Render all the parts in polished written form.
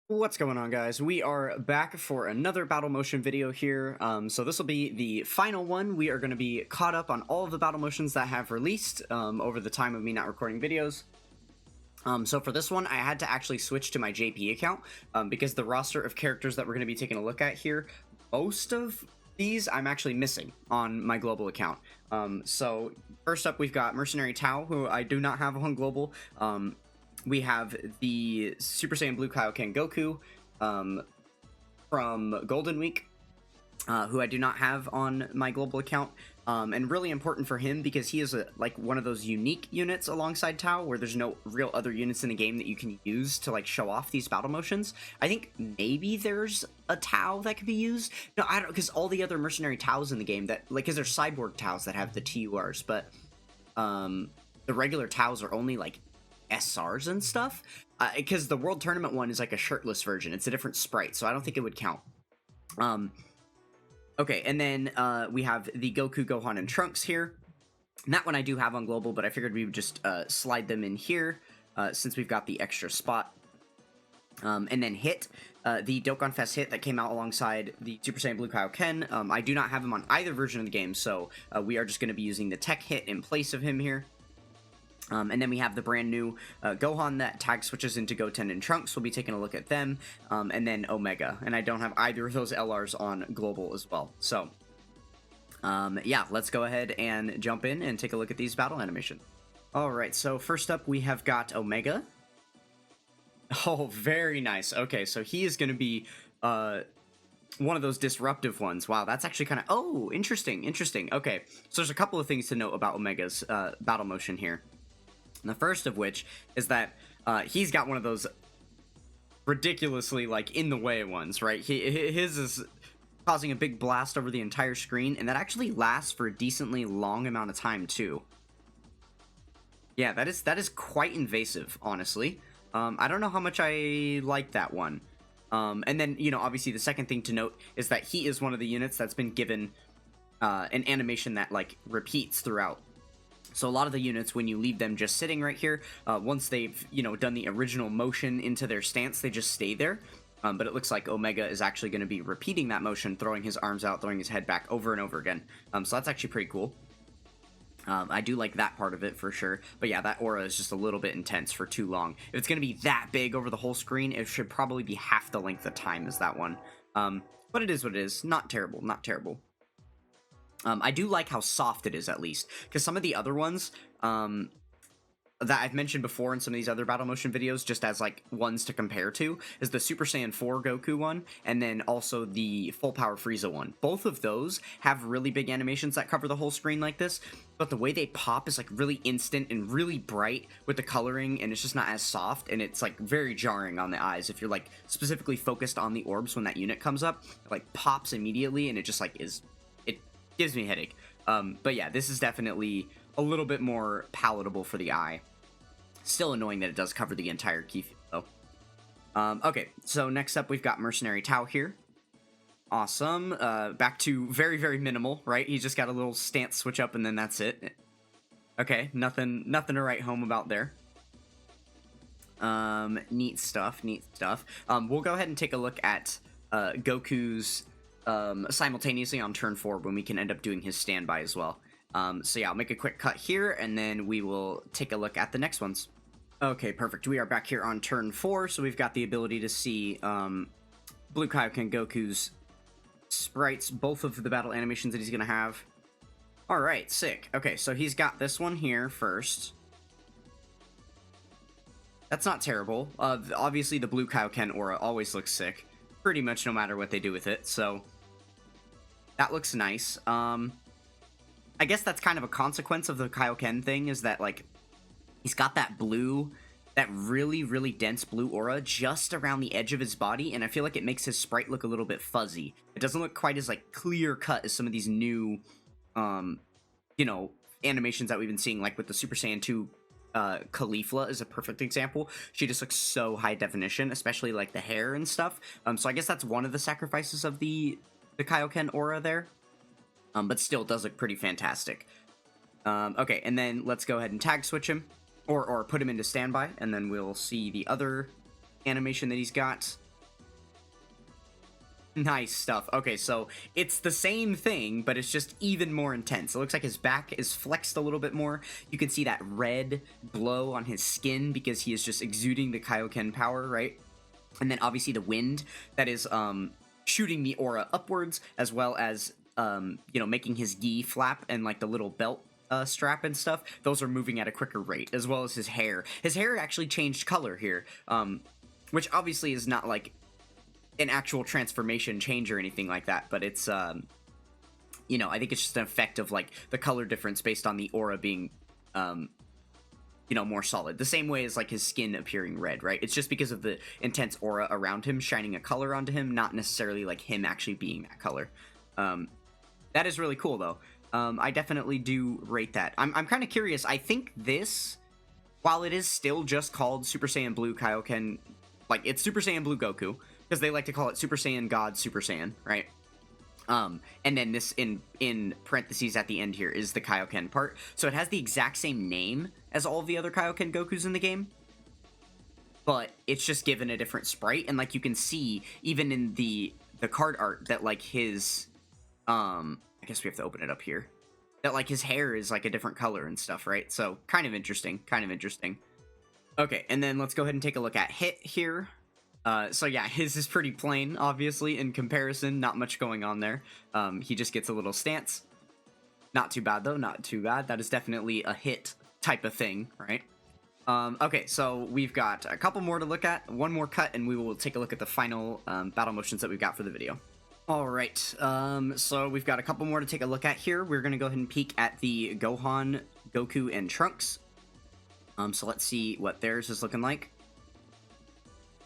What's going on, guys? We are back for another battle motion video here. So this will be the final one. We are going to be caught up on all of the battle motions that have released over the time of me not recording videos. So for this one, I had to actually switch to my JP account because the roster of characters that we're going to be taking a look at here, most of these I'm actually missing on my global account. So first up, we've got Mercenary Tao, who I do not have on global. We have the Super Saiyan Blue Kaioken Goku from Golden Week, who I do not have on my global account. And really important for him because he is like one of those unique units alongside Tao where there's no real other units in the game that you can use to like show off these battle motions. I think maybe there's a Tao that could be used. No, I don't, because all the other mercenary Taos in the game that like, because there's cyborg Taos that have the TURs, but the regular Taos are only like SRs and stuff, because the World Tournament one is like a shirtless version. It's a different sprite, so I don't think it would count. Okay, and then we have the Goku, Gohan, and Trunks here. And that one I do have on global, but I figured we would just slide them in here since we've got the extra spot. And then Hit, the Dokkan Fest Hit that came out alongside the Super Saiyan Blue Kaioken. I do not have him on either version of the game, so we are just going to be using the Tech Hit in place of him here. And then we have the brand new Gohan that tag switches into Goten and Trunks. We'll be taking a look at them. And then Omega. And I don't have either of those LRs on global as well. So, yeah, let's go ahead and jump in and take a look at these battle animations. Alright, so first up we have got Omega. Oh, very nice. Okay, so he is going to be one of those disruptive ones. Wow, that's actually kind of... Oh, interesting. Okay, so there's a couple of things to note about Omega's battle motion here. The first of which is that he's got one of those ridiculously, like, in the way ones, right? His is causing a big blast over the entire screen, and that actually lasts for a decently long amount of time, too. Yeah, that is quite invasive, honestly. I don't know how much I like that one. And then, you know, obviously the second thing to note is that he is one of the units that's been given an animation that, like, repeats throughout. So a lot of the units, when you leave them just sitting right here, once they've, you know, done the original motion into their stance, they just stay there. But it looks like Omega is actually going to be repeating that motion, throwing his arms out, throwing his head back over and over again. So that's actually pretty cool. I do like that part of it for sure. But yeah, that aura is just a little bit intense for too long. If it's going to be that big over the whole screen, it should probably be half the length of time as that one. But it is what it is. Not terrible, not terrible. I do like how soft it is, at least, because some of the other ones that I've mentioned before in some of these other battle motion videos, just as like ones to compare to, is the Super Saiyan 4 Goku one, and then also the Full Power Frieza one. Both of those have really big animations that cover the whole screen like this, but the way they pop is like really instant and really bright with the coloring, and it's just not as soft, and it's like very jarring on the eyes. If you're like specifically focused on the orbs when that unit comes up, it like pops immediately, and it just like is... gives me a headache. But yeah, this is definitely a little bit more palatable for the eye. Still annoying that it does cover the entire key field, though. Okay, so next up we've got Mercenary Tao here. Awesome. Back to very, very minimal, right? He's just got a little stance switch up and then that's it. Okay, nothing to write home about there. Neat stuff. We'll go ahead and take a look at Goku's simultaneously on turn 4 when we can end up doing his standby as well. So yeah, I'll make a quick cut here and then we will take a look at the next ones. Okay, perfect. We are back here on turn 4, so we've got the ability to see Blue Kaioken Goku's sprites, both of the battle animations that he's going to have. Alright, sick. Okay, so he's got this one here first. That's not terrible. Obviously the Blue Kaioken aura always looks sick, pretty much no matter what they do with it, so that looks nice. I guess that's kind of a consequence of the Kaioken thing, is that, like, he's got that blue, that really, really dense blue aura just around the edge of his body, and I feel like it makes his sprite look a little bit fuzzy. It doesn't look quite as, like, clear-cut as some of these new, you know, animations that we've been seeing, like with the Super Saiyan 2 Caulifla is a perfect example. She just looks so high definition, especially, like, the hair and stuff. So I guess that's one of the sacrifices of the Kaioken aura there. But still does look pretty fantastic. Okay, and then let's go ahead and tag switch him, or put him into standby, and then we'll see the other animation that he's got. Nice stuff. Okay, so it's the same thing, but it's just even more intense. It looks like his back is flexed a little bit more. You can see that red glow on his skin because he is just exuding the Kaioken power, right? And then obviously the wind that is shooting the aura upwards, as well as you know, making his gi flap and like the little belt strap and stuff. Those are moving at a quicker rate, as well as his hair. His hair actually changed color here, which obviously is not like an actual transformation change or anything like that, but it's you know, I think it's just an effect of like the color difference based on the aura being you know, more solid, the same way as like his skin appearing red, right? It's just because of the intense aura around him shining a color onto him, not necessarily like him actually being that color. That is really cool though. I definitely do rate that. I'm kind of curious. I think this, while it is still just called Super Saiyan Blue Kaioken, like it's Super Saiyan Blue Goku, because they like to call it Super Saiyan God Super Saiyan, right? And then this in parentheses at the end here is the Kaioken part. So it has the exact same name as all of the other Kaioken Gokus in the game, but it's just given a different sprite. And like you can see, even in the card art, that like his I guess we have to open it up here, that like his hair is like a different color and stuff, right? So kind of interesting, kind of interesting. Okay, and then let's go ahead and take a look at Hit here. So yeah, his is pretty plain, obviously, in comparison. Not much going on there. He just gets a little stance. Not too bad, though. Not too bad. That is definitely a Hit type of thing, right? Okay, so we've got a couple more to look at. One more cut, and we will take a look at the final battle motions that we've got for the video. All right, so we've got a couple more to take a look at here. We're going to go ahead and peek at the Gohan, Goku, and Trunks. So let's see what theirs is looking like.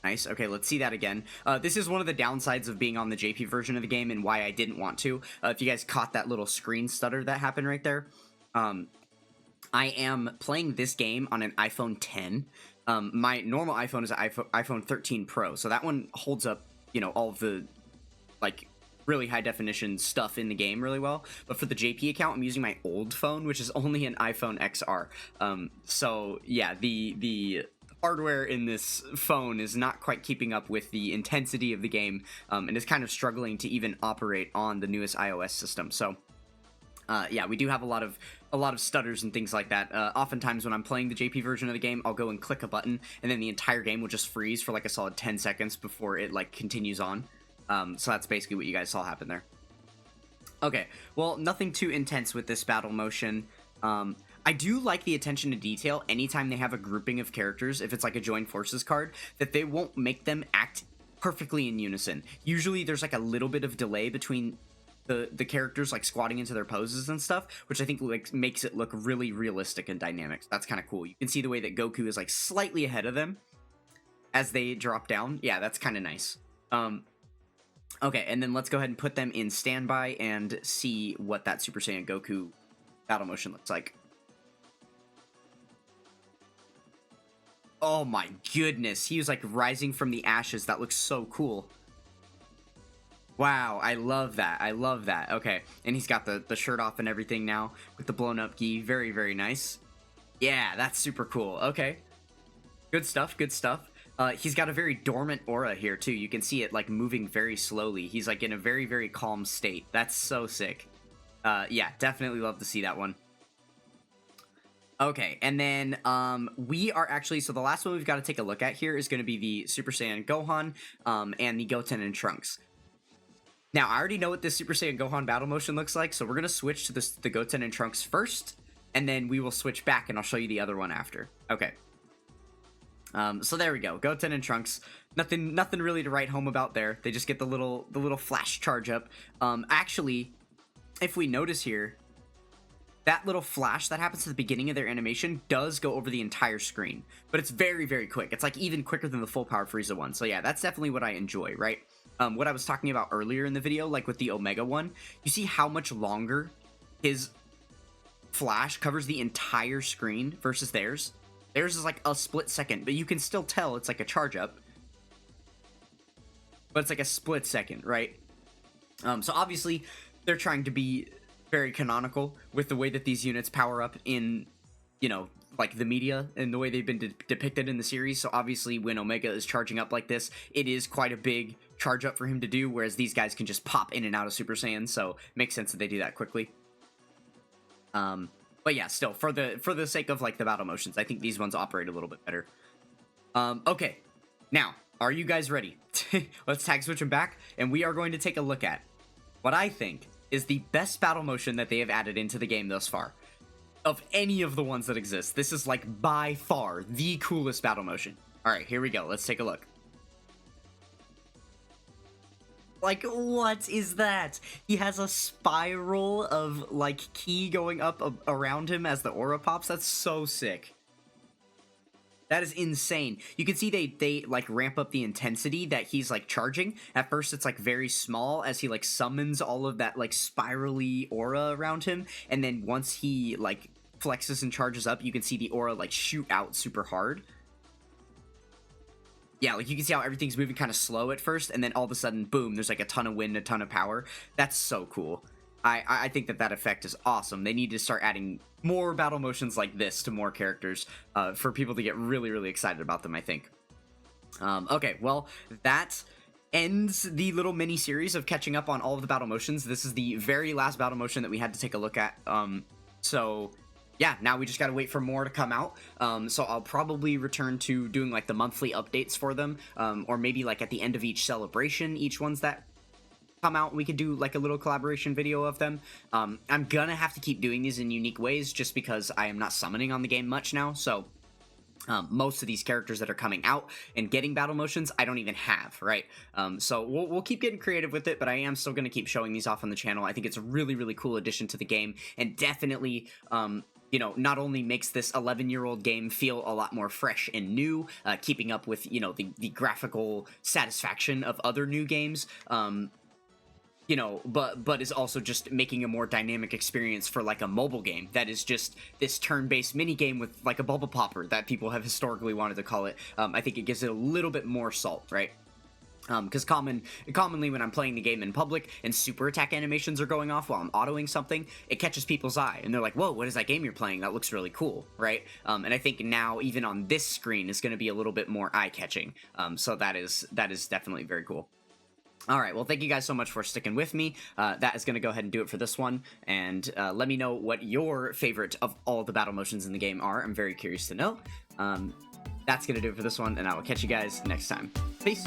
Nice. Okay, let's see that again. This is one of the downsides of being on the JP version of the game and why I didn't want to. If you guys caught that little screen stutter that happened right there. I am playing this game on an iPhone 10. My normal iPhone is an iPhone 13 Pro, so that one holds up, you know, all of the, like, really high definition stuff in the game really well. But for the JP account, I'm using my old phone, which is only an iPhone XR. So yeah, the hardware in this phone is not quite keeping up with the intensity of the game, and is kind of struggling to even operate on the newest iOS system. So yeah, we do have a lot of stutters and things like that. Oftentimes when I'm playing the JP version of the game, I'll go and click a button, and then the entire game will just freeze for like a solid 10 seconds before it like continues on. So that's basically what you guys saw happen there. Okay, well, nothing too intense with this battle motion. I do like the attention to detail anytime they have a grouping of characters, if it's like a Join Forces card, that they won't make them act perfectly in unison. Usually there's like a little bit of delay between the characters like squatting into their poses and stuff, which I think like makes it look really realistic and dynamic. So that's kind of cool. You can see the way that Goku is like slightly ahead of them as they drop down. Yeah, that's kind of nice. Okay, and then let's go ahead and put them in standby and see what that Super Saiyan Goku battle motion looks like. Oh my goodness, he was like rising from the ashes. That looks so cool. Wow, I love that. I love that. Okay, and he's got the shirt off and everything now with the blown up gi. Very, very nice. Yeah, that's super cool. Okay. Good stuff, good stuff. He's got a very dormant aura here too. You can see it like moving very slowly. He's like in a very, very calm state. That's so sick. Yeah, definitely love to see that one. Okay, and then we are actually, so the last one we've got to take a look at here is going to be the Super Saiyan Gohan and the Goten and Trunks. Now, I already know what this Super Saiyan Gohan battle motion looks like, so we're going to switch to the Goten and Trunks first, and then we will switch back and I'll show you the other one after. Okay. So there we go, Goten and Trunks. Nothing really to write home about there. They just get the little flash charge up. Actually, if we notice here, that little flash that happens at the beginning of their animation does go over the entire screen, but it's very, very quick. It's like even quicker than the full power Frieza one. So yeah, that's definitely what I enjoy, right? What I was talking about earlier in the video, like with the Omega one, you see how much longer his flash covers the entire screen versus theirs. Theirs is like a split second, but you can still tell it's like a charge up. But it's like a split second, right? So obviously, they're trying to be very canonical with the way that these units power up in, you know, like the media and the way they've been depicted in the series. So obviously, when Omega is charging up like this, it is quite a big charge up for him to do, whereas these guys can just pop in and out of Super Saiyan, so makes sense that they do that quickly. But yeah, still, for the sake of like the battle motions, I think these ones operate a little bit better. Okay, now, are you guys ready? Let's tag switch them back, and we are going to take a look at what I think is the best battle motion that they have added into the game thus far. Of any of the ones that exist, this is like by far the coolest battle motion. Alright, here we go. Let's take a look. Like, what is that? He has a spiral of, like, ki going up around him as the aura pops. That's so sick. That is insane. You can see they like, ramp up the intensity that he's, like, charging. At first, it's, like, very small as he, like, summons all of that, like, spirally aura around him. And then once he, like, flexes and charges up, you can see the aura, like, shoot out super hard. Yeah, like, you can see how everything's moving kind of slow at first, and then all of a sudden, boom, there's, like, a ton of wind, a ton of power. That's so cool. I think that effect is awesome. They need to start adding more battle motions like this to more characters for people to get really, really excited about them, I think. Okay, well, that ends the little mini-series of catching up on all of the battle motions. This is the very last battle motion that we had to take a look at. So yeah, now we just gotta wait for more to come out. So I'll probably return to doing like the monthly updates for them, or maybe like at the end of each celebration, each ones that come out, we could do like a little collaboration video of them. I'm gonna have to keep doing these in unique ways just because I am not summoning on the game much now, so most of these characters that are coming out and getting battle motions, I don't even have, right? So we'll keep getting creative with it, but I am still going to keep showing these off on the channel. I think it's a really, really cool addition to the game, and definitely, you know, not only makes this 11-year-old game feel a lot more fresh and new, keeping up with, you know, the graphical satisfaction of other new games, you know, but is also just making a more dynamic experience for like a mobile game that is just this turn-based mini game with like a bubble popper that people have historically wanted to call it. I think it gives it a little bit more salt, right? Because commonly when I'm playing the game in public and super attack animations are going off while I'm autoing something, it catches people's eye and they're like, whoa, what is that game you're playing? That looks really cool, right? And I think now even on this screen is going to be a little bit more eye-catching. So that is definitely very cool. Alright, well, thank you guys so much for sticking with me. That is going to go ahead and do it for this one, and let me know what your favorite of all the battle motions in the game are. I'm very curious to know. That's going to do it for this one, and I will catch you guys next time. Peace!